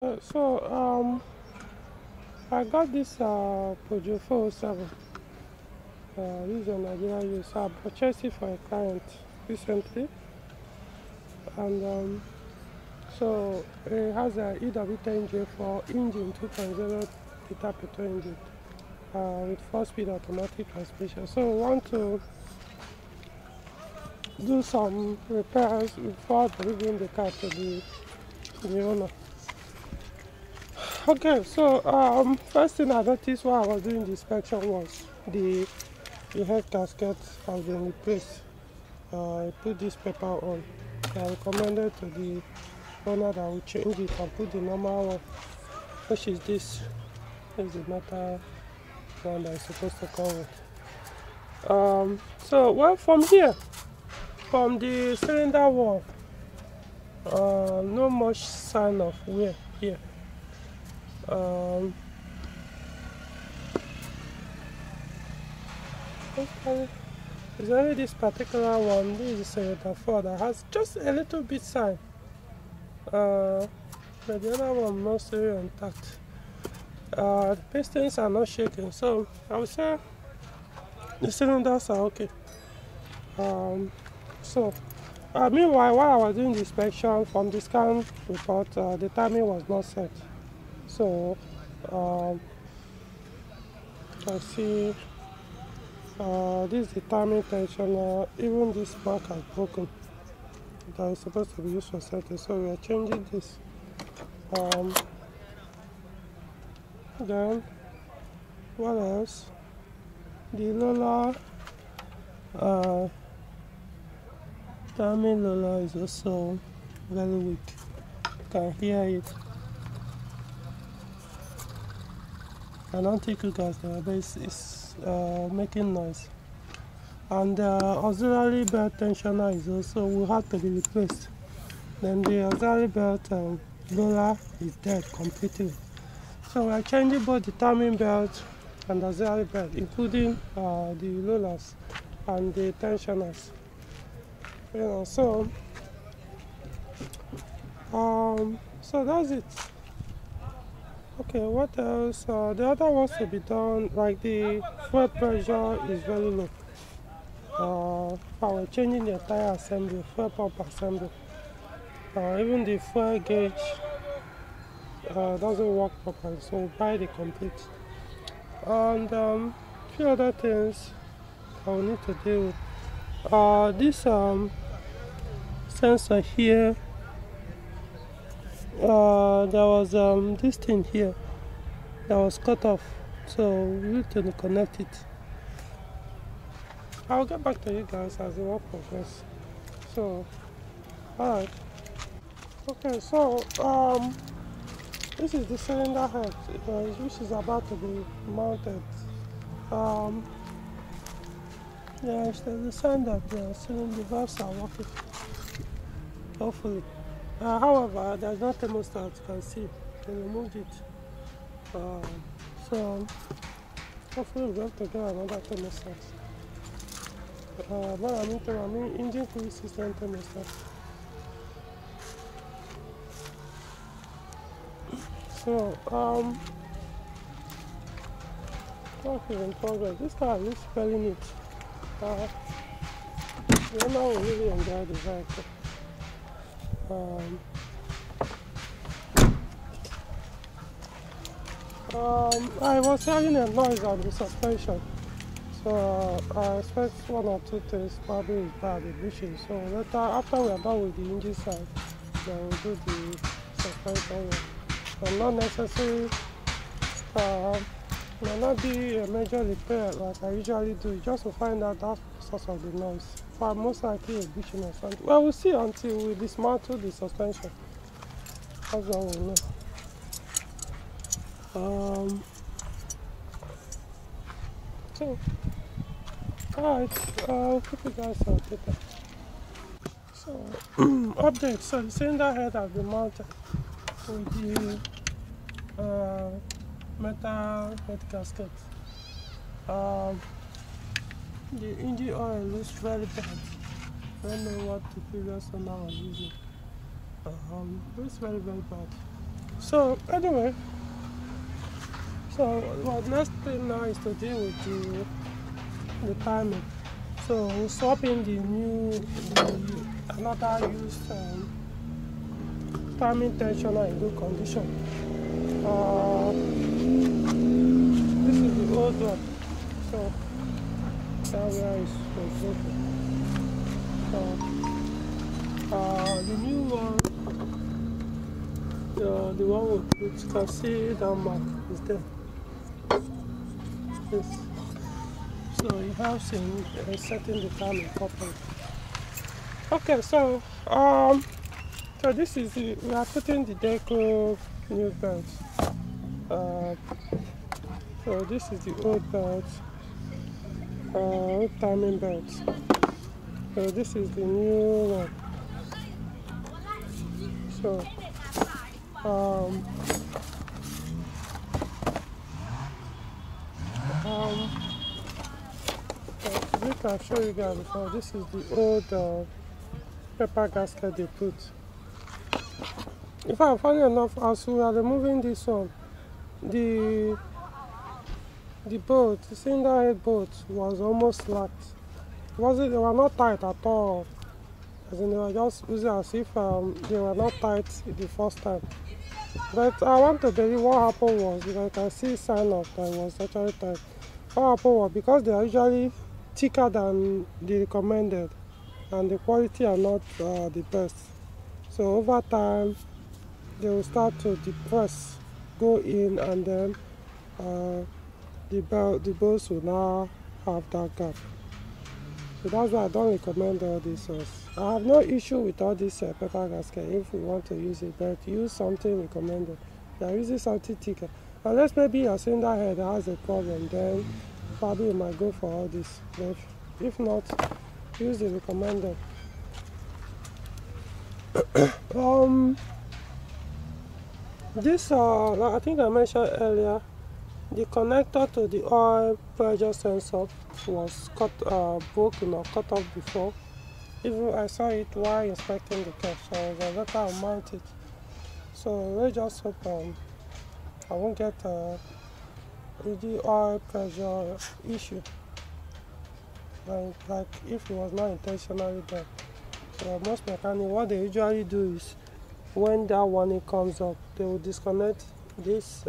I got this Peugeot 407. This is a Nigerian use. I purchased it for a client recently, and so it has a EW10J4 engine, 2.0 liter petrol engine with 4-speed automatic transmission. So I want to do some repairs before delivering the car to the owner. Okay, so first thing I noticed while I was doing the inspection was the head gasket has been replaced. I put this paper on. I recommended to the owner that we change it and put the normal one, which is this. This is the metal one that is supposed to come with. So from here, from the cylinder wall, no much sign of wear here. It's only this particular one. This is cylinder 4 that has just a little bit sign. But the other one mostly intact. The pistons are not shaking, so I would say the cylinders are okay. Meanwhile, while I was doing the inspection from the scan report, the timing was not set. So I see this is the timing tensioner. Even this mark has broken. That is supposed to be used for setting. So we are changing this. Then what else? The Lola timing Lola is also very weak. You can hear it. I don't think you guys know, but it's making noise. And the auxiliary belt tensioner is also will have to be replaced. Then the auxiliary belt roller is dead completely. So we are changing both the timing belt and the auxiliary belt, including the rollers and the tensioners. So that's it. Okay, what else? The other ones to be done, like the fuel pressure is very low. I was changing the entire assembly, fuel pump assembly. Even the fuel gauge doesn't work properly, so we'll buy the complete. And a few other things I will need to deal with. This sensor here, there was this thing here that was cut off, so we need to connect it. I'll get back to you guys as the work progresses. So, alright. Okay, so this is the cylinder head, which is about to be mounted. There's a sign that the cylinder valves are working, hopefully. However, there's no thermostat, you can see. They removed it. So, hopefully we're going to get another thermostat. But I mean engine cooling system thermostat. So, work is in progress. This car looks very neat. The owner will really enjoy the vehicle. I was hearing a noise on the suspension, so I expect one or two things probably is bad, the bushing. So later, after we are done with the engine side, then we'll do the suspension. So not necessary, may not be a major repair like I usually do, just to find out that source of the noise. But most likely a bushing or something. Well, we'll see until we dismantle the suspension. That's all we know. So, alright, I'll keep you guys updated. So, update. So the cylinder head has been mounted with the metal head gasket. The engine oil looks very bad. I don't know what the previous owner was using. Looks very bad. So anyway, so what next thing now is to deal with the timing. So we'll swap in another used timing tensioner in good condition. This is the old one, so that where is broken. So the new one, the one we put, you can see that mark is there. Yes. So it helps in setting the timing properly. Okay, so so this is we are putting the deco new belt. So this is the old belt, old timing belt. So this is the new one. So I can show you guys before. This is the old pepper gasket they put. In fact, funny enough, as we are removing this one, the bolt, the cylinder head bolt was almost slacked. They were not tight at all. As in, they were just using as if they were not tight the first time. But I want to believe what happened was, because I can see sign of that it was actually tight. What happened was, because they are usually thicker than the recommended, and the quality are not the best. So over time, they will start to depress, go in, and then the bolts will now have that gap. So that's why I don't recommend all these ones. I have no issue with all this pepper gasket if we want to use it, but use something recommended. If you are using something thicker, unless maybe your cylinder head has a problem, then probably you might go for all this. But if not, use the recommended. This I think I mentioned earlier, the connector to the oil pressure sensor was broken or cut off before. Even I saw it while inspecting the car, so I was better to mount it. So let's just hope I won't get the oil pressure issue, like if it was not intentionally done. So most mechanics, what they usually do is, when that warning comes up, they will disconnect this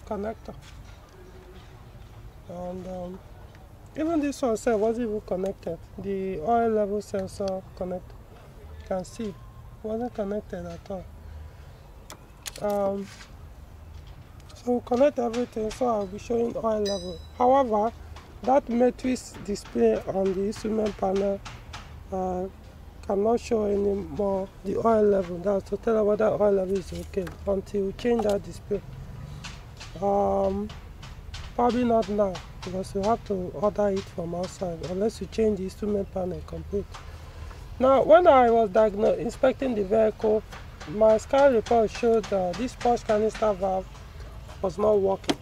connector. And even this one wasn't even connected. The oil level sensor connector, you can see, wasn't connected at all. So we'll connect everything, so I'll be showing oil level. However, that matrix display on the instrument panel cannot show anymore the oil level. That's to tell whether oil level is okay until we change that display. Probably not now, because you have to order it from outside unless you change the instrument panel complete. Now, when I was inspecting the vehicle, my scan report showed this push canister valve was not working.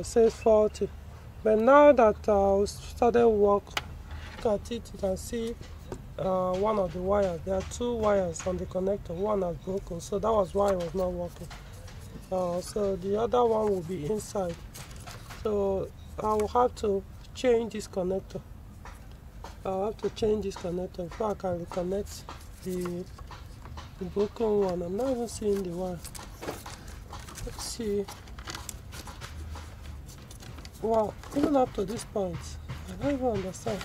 Says faulty. But now that we started work, look at it, you can see one of the wires. There are two wires on the connector. One has broken, so that was why it was not working. So the other one will be inside. So I will have to change this connector. I'll have to change this connector before I can reconnect the broken one. I'm not even seeing the wire. Let's see. Wow, even up to this point, I don't even understand.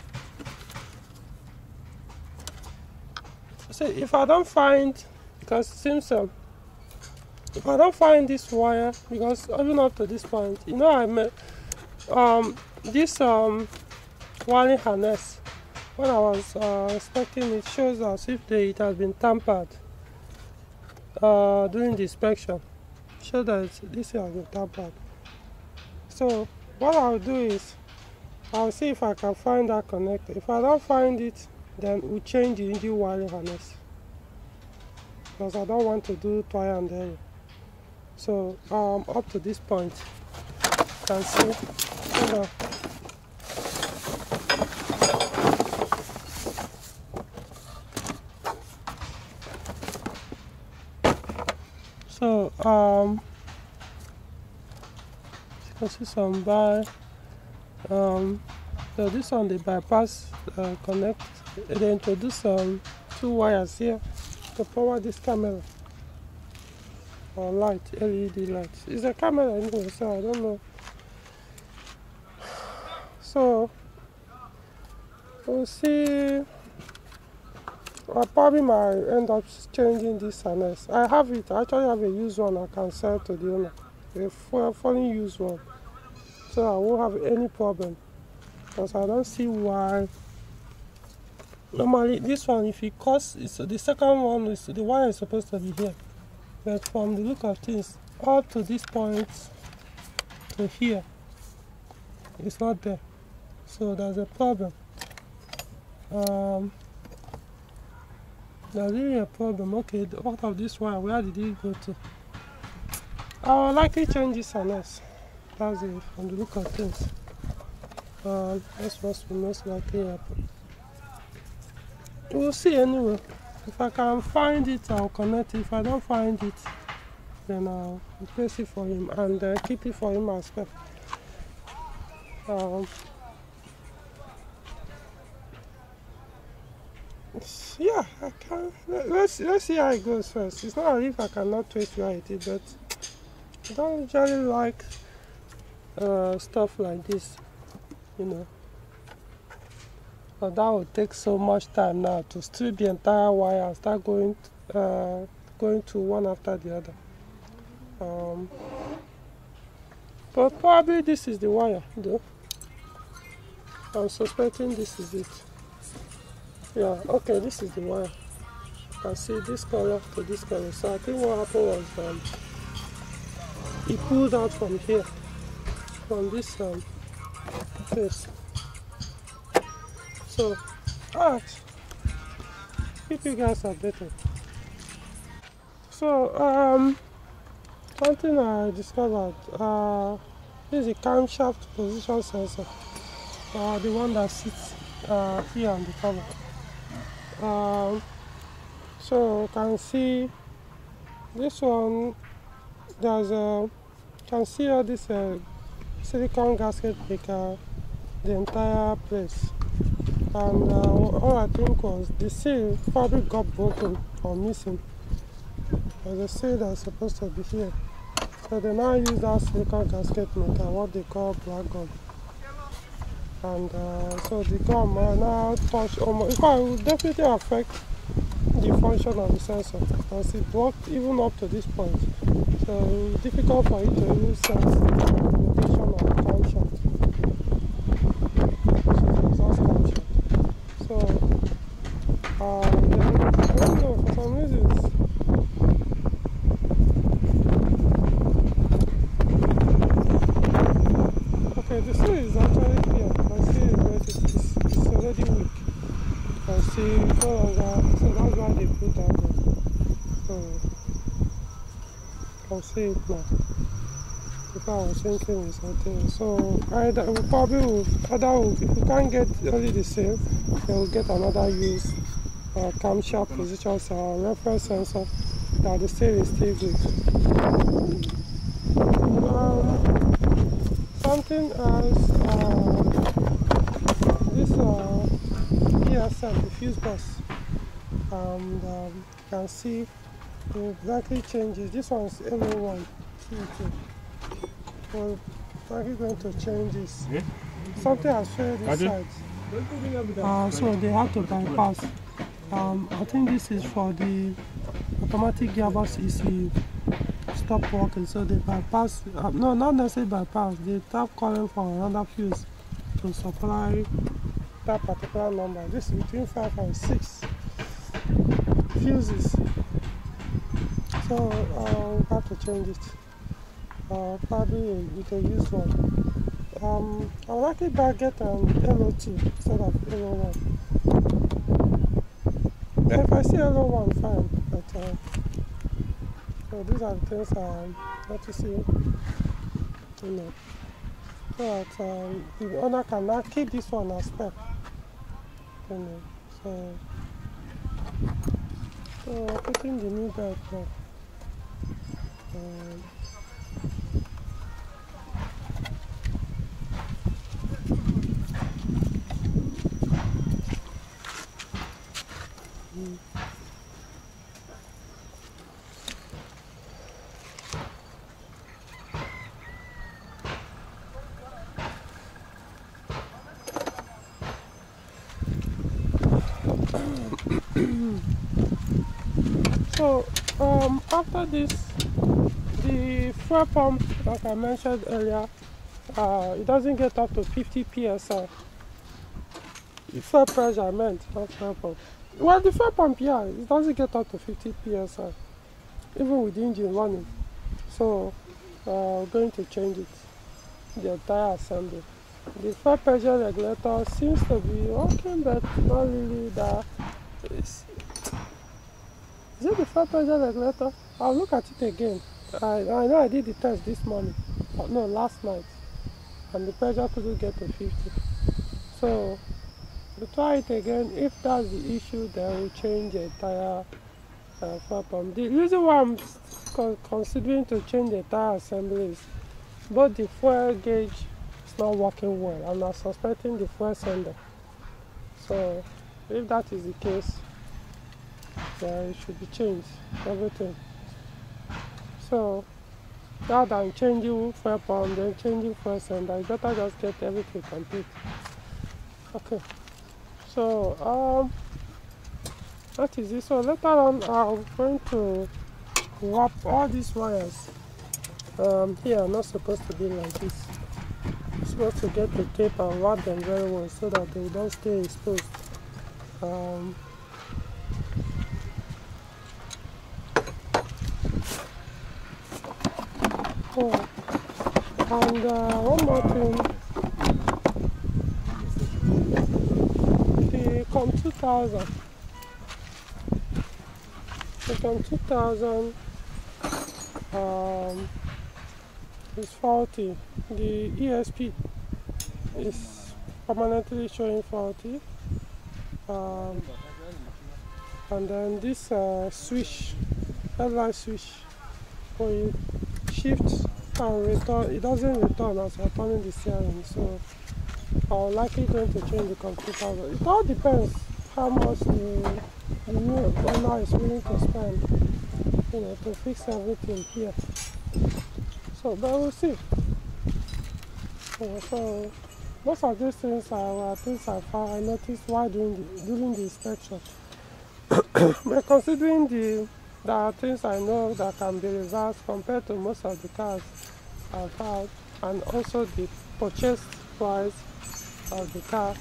So if I don't find, because it seems if I don't find this wire, because even up to this point, you know, I made this wiring harness. When I was inspecting, it shows as if it has been tampered during the inspection. Show that this has been tampered. So what I'll do is, I'll see if I can find that connector. If I don't find it, then we'll change the engine wiring harness, because I don't want to do trial and error. So up to this point, you can see, you know, so you can see some by so this one they bypass connect. They introduce 2 wires here to power this camera or light, LED light. It's a camera anyway, so I don't know. So we'll see. I probably might end up changing this harness. I have it. I actually have a used one I can sell to the owner, a fully used one, so I won't have any problem. Because I don't see why. Normally, this one, if it costs, it's the second one is the wire is supposed to be here, but from the look of things, up to this point to here, it's not there. So there's a problem. There's really a problem. Okay, what of this wire? Where did it go to? I'll likely change this harness. That's it from the look of things. That's what will most likely happen. We'll see anyway. If I can find it, I'll connect it. If I don't find it, then I'll replace it for him and keep it for him as well. Yeah, I can. Let's see how it goes first. It's not as if I cannot trace where it is, but I don't usually like stuff like this, you know. But that would take so much time now to strip the entire wire and start going to one after the other. But probably this is the wire, though. I'm suspecting this is it. Yeah, okay, this is the wire. You can see this color to this color. So I think what happened was it pulled out from here, from this place. So, alright, keep you guys updated. So, something I discovered, this is a camshaft position sensor, the one that sits here on the cover. So you can see this one, there's you can see all this silicone gasket breaker, the entire place. And all I think was the seal probably got broken or missing. There's a seal that's supposed to be here. So they now use that silicone gasket maker, what they call black gum. And so the gum now touch almost, it will definitely affect the function of the sensor because it worked even up to this point. So it's difficult for you to even sense the location of the camshaft. So I don't know, for some reasons. Okay, the seal is actually here. I see it, but it's already weak. I see so that's why they put that there. So I can see it now. Before I was thinking it's something. So either we probably will, if we can't get only the seal, they will get another use camshaft position reference sensor that the seal is still good. Something else, this ESM, the fuse bus, and you can see it exactly changes. This one is LO1. We're likely going to change this. Yeah. Something has failed this side. So they have to bypass. I think this is for the automatic gearbox ECU. Stop working, so they bypass, no, not necessarily bypass, they start calling for another fuse to supply that particular number. This is between 5 and 6 fuses, so we have to change it, probably with a used one. I'll likely get an LO2 instead of LO1. If I see LO1, fine, but so these are the things I'm noticing, you know, so that the owner can now keep this one as spec, you know. So putting the new belt now. So after this, the fuel pump, like I mentioned earlier, it doesn't get up to 50 psi. The fuel pressure I meant, not fuel pump. Well, the fuel pump, yeah, it doesn't get up to 50 psi, even with the engine running. So going to change it, the entire assembly. The fuel pressure regulator seems to be working, but not really that. Is it the fuel pressure regulator? I'll look at it again. I know I did the test this morning, no, last night, and the pressure couldn't get to 50. So we'll try it again. If that's the issue, then we'll change the entire fuel pump. The reason why I'm considering to change the entire assembly is both the fuel gauge is not working well, and I'm suspecting the fuel sender. So if that is the case, then it should be changed, everything. So rather than changing fuel pump, then changing fuel sender, it's better just get everything complete. Okay, so that is it. So later on, I'm going to wrap all these wires. Here are not supposed to be like this. I'm supposed to get the tape and wrap them very well so that they don't stay exposed. And one more thing, the COM2000. The COM2000 is faulty. The ESP is permanently showing faulty. And then this switch, headlight switch, when you shift and return, it doesn't return as you're turning the steering. So I'm likely going to change the COM2000. It all depends how much the new owner is willing to spend, to fix everything here. So, but we'll see. So most of these things are things I noticed while during the inspection. But considering there are things I know that can be reversed compared to most of the cars I've had, and also the purchase price of the car,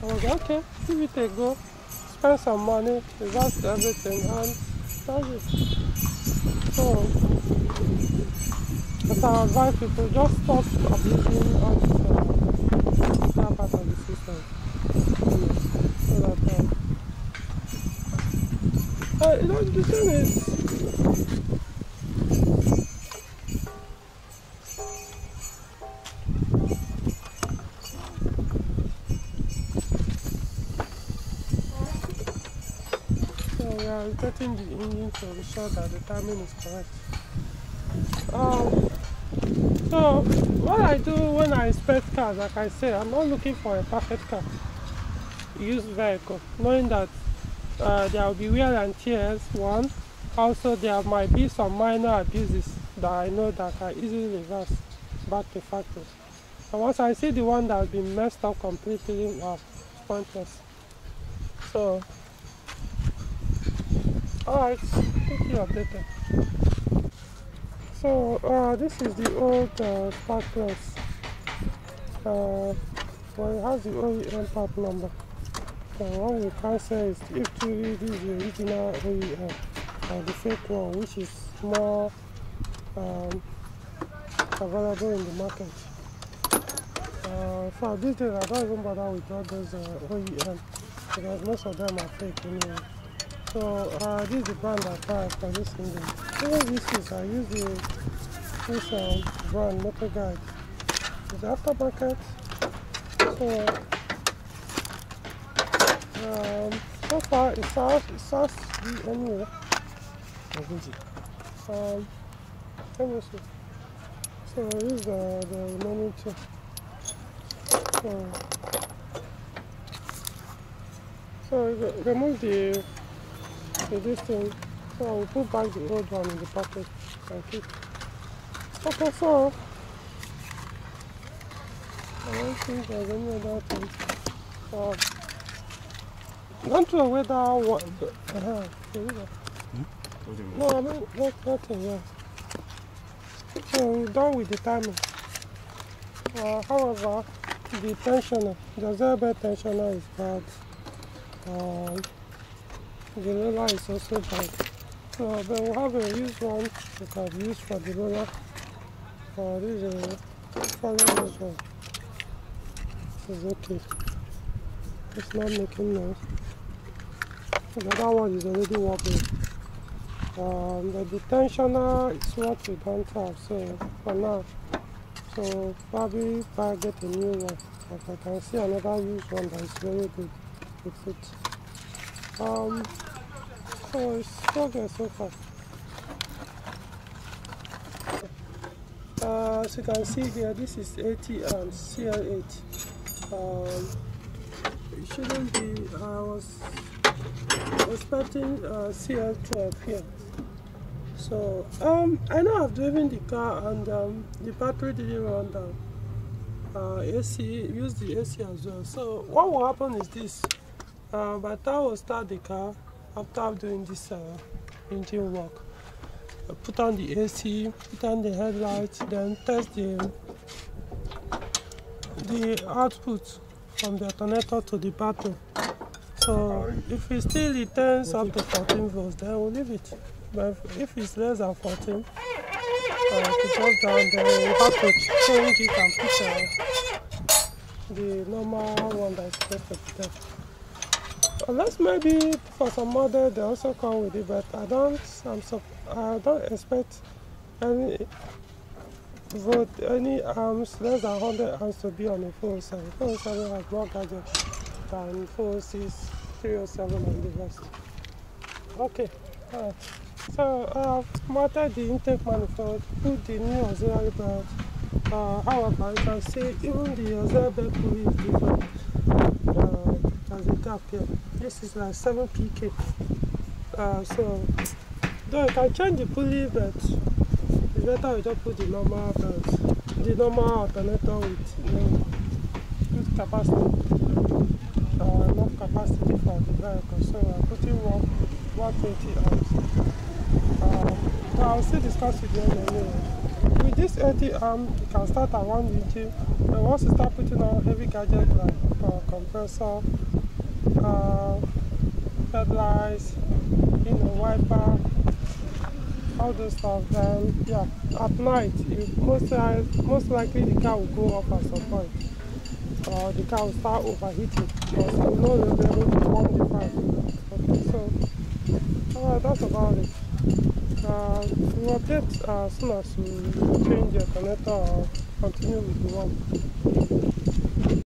I was like, okay, give it a go, spend some money, reverse everything, and that's it. So, as I advise people, just stop abusing all this car part of the system. So that the thing is, getting the engine to ensure that the timing is correct. So what I do when I inspect cars, like I say, I'm not looking for a perfect car, used vehicle, knowing that there will be wear and tears. One, also there might be some minor abuses that I know that are easily reversed back to factory. And once I see the one that has been messed up completely, it's pointless. So, alright, keep you updated. So this is the old spark plugs. Well, it has the OEM part number. So what we can say is, if truly this is the original OEM, the fake one, which is more available in the market. For these days, I don't even bother with all those OEM, because most of them are fake anyway. So this is the brand I buy for this engine. Even this I use this brand Motor Guide. It's aftermarket. So far it sounds good anyway. Let me see. So use the remaining two. So remove this thing. So I will put back the old one in the pocket and keep. Okay, so I don't think there's any other thing. Don't throw away that one. No, I mean nothing. Yeah. So we're done with the timing. However, the tensioner, the zero-bed tensioner is bad. The roller is also bad. So, but we'll have a used one we can use for the roller. This is a following this one. It's okay. It's not making noise. The other one is already working. But the tensioner is what we don't have. So for now, so probably if I get a new one, but I can see another used one that is very good with it. So it's so good so far. As you can see here, this is 80 and CL8. It shouldn't be. I was expecting CL12 here. So I know I've driven the car and the battery didn't run down. AC, use the AC as well. So what will happen is this. By the time I will start the car after doing this engine work, put on the AC, put on the headlights, then test the output from the alternator to the battery. So if it still returns up to 14 volts, then we'll leave it. But if it's less than 14, if it goes down, then we'll have to change it and put the normal one that's supposed to be there. Unless maybe for some model they also come with it, but I don't expect any amps less than 100 amps to be on a 407. 407 has more gadgets than 406, 307 and the rest. Okay, so I've mounted the intake manifold, put the new auxiliary belt. However, you can see even the auxiliary belt pulley is different. There's a gap here. This is like 7 pk. So though you can change the pulley, but it's better you just put the normal belt, the normal alternator with capacity. Enough capacity for the vehicle. So I'm putting 120 amps. I'll still discuss with you anyway. With this 80 amp, you can start at 1 engine. And once you start putting on heavy gadgets like compressor, headlights, wiper, all those stuff, then yeah, at night, most likely the car will go off at some point. The car will start overheating because it will not be able to warm the fan. Okay, so that's about it. We'll update as soon as we change the connector or continue with the one.